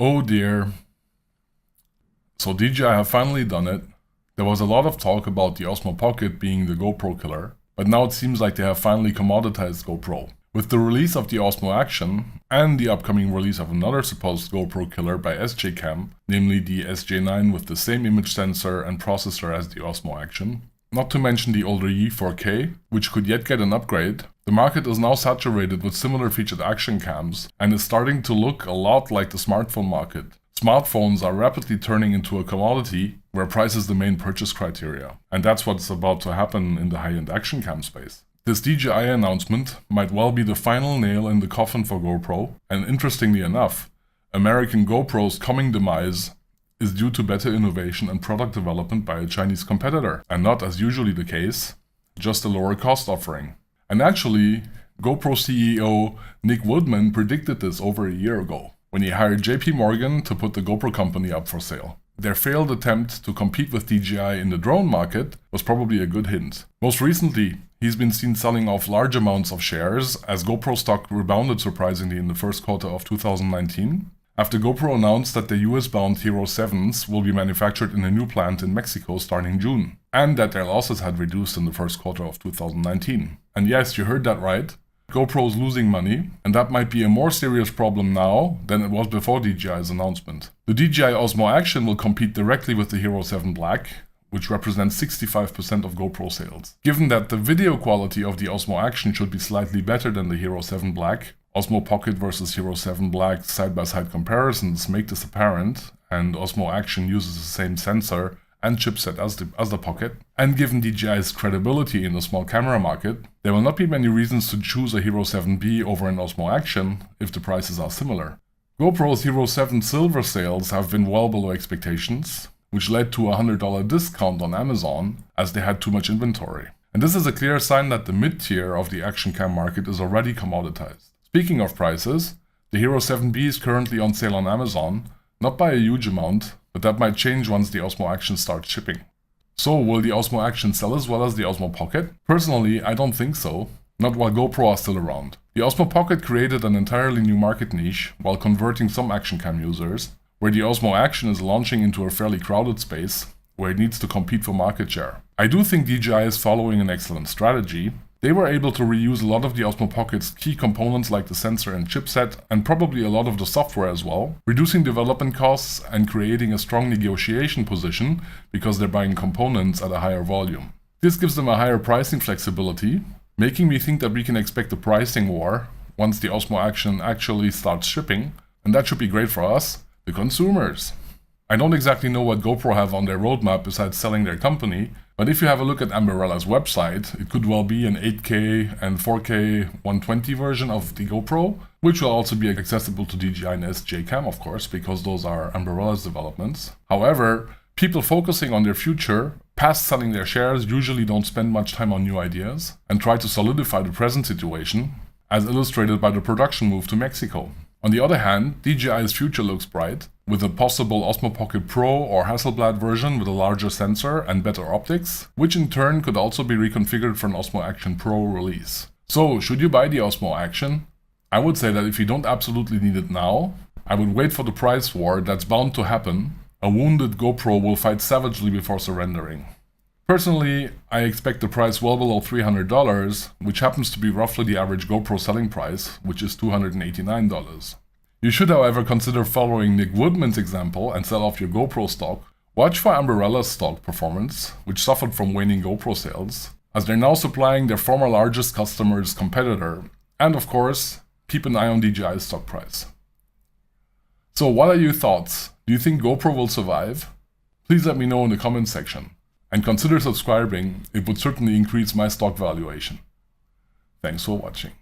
Oh dear. So DJI have finally done it. There was a lot of talk about the Osmo Pocket being the GoPro killer, but now it seems like they have finally commoditized GoPro. With the release of the Osmo Action and the upcoming release of another supposed GoPro killer by SJCam, namely the SJ9 with the same image sensor and processor as the Osmo Action, not to mention the older Yi4K, which could yet get an upgrade, the market is now saturated with similar featured action cams and is starting to look a lot like the smartphone market. Smartphones are rapidly turning into a commodity where price is the main purchase criteria, and that's what's about to happen in the high-end action cam space. This DJI announcement might well be the final nail in the coffin for GoPro, and interestingly enough, American GoPro's coming demise is due to better innovation and product development by a Chinese competitor, and not, as usually the case, just a lower cost offering. And actually, GoPro CEO Nick Woodman predicted this over a year ago, when he hired JP Morgan to put the GoPro company up for sale. Their failed attempt to compete with DJI in the drone market was probably a good hint. Most recently, he's been seen selling off large amounts of shares as GoPro stock rebounded surprisingly in the first quarter of 2019, after GoPro announced that the US-bound Hero 7s will be manufactured in a new plant in Mexico starting June, and that their losses had reduced in the first quarter of 2019. And yes, you heard that right. GoPro is losing money, and that might be a more serious problem now than it was before DJI's announcement. The DJI Osmo Action will compete directly with the Hero 7 Black, which represents 65% of GoPro sales. Given that the video quality of the Osmo Action should be slightly better than the Hero 7 Black, Osmo Pocket versus Hero 7 Black side-by-side comparisons make this apparent, and Osmo Action uses the same sensor and chipset as the Pocket, and given DJI's credibility in the small camera market, there will not be many reasons to choose a Hero 7B over an Osmo Action if the prices are similar. GoPro's Hero 7 Silver sales have been well below expectations, which led to a $100 discount on Amazon as they had too much inventory. And this is a clear sign that the mid-tier of the action cam market is already commoditized. Speaking of prices, the Hero 7B is currently on sale on Amazon, not by a huge amount, but that might change once the Osmo Action starts shipping. So, will the Osmo Action sell as well as the Osmo Pocket? Personally, I don't think so, not while GoPro are still around. The Osmo Pocket created an entirely new market niche while converting some action cam users, where the Osmo Action is launching into a fairly crowded space where it needs to compete for market share. I do think DJI is following an excellent strategy. They were able to reuse a lot of the Osmo Pocket's key components like the sensor and chipset, and probably a lot of the software as well, reducing development costs and creating a strong negotiation position because they're buying components at a higher volume. This gives them a higher pricing flexibility, making me think that we can expect a pricing war once the Osmo Action actually starts shipping, and that should be great for us, the consumers. I don't exactly know what GoPro have on their roadmap besides selling their company, but if you have a look at Ambarella's website, it could well be an 8K and 4K 120 version of the GoPro, which will also be accessible to DJI and SJCam, of course, because those are Ambarella's developments. However, people focusing on their future, past selling their shares, usually don't spend much time on new ideas and try to solidify the present situation, as illustrated by the production move to Mexico. On the other hand, DJI's future looks bright, with a possible Osmo Pocket Pro or Hasselblad version with a larger sensor and better optics, which in turn could also be reconfigured for an Osmo Action Pro release. So, should you buy the Osmo Action? I would say that if you don't absolutely need it now, I would wait for the price war that's bound to happen. A wounded GoPro will fight savagely before surrendering. Personally, I expect the price well below $300, which happens to be roughly the average GoPro selling price, which is $289. You should, however, consider following Nick Woodman's example and sell off your GoPro stock. Watch for Ambarella's stock performance, which suffered from waning GoPro sales, as they're now supplying their former largest customer's competitor, and of course, keep an eye on DJI's stock price. So what are your thoughts? Do you think GoPro will survive? Please let me know in the comments section. And consider subscribing, it would certainly increase my stock valuation. Thanks for watching.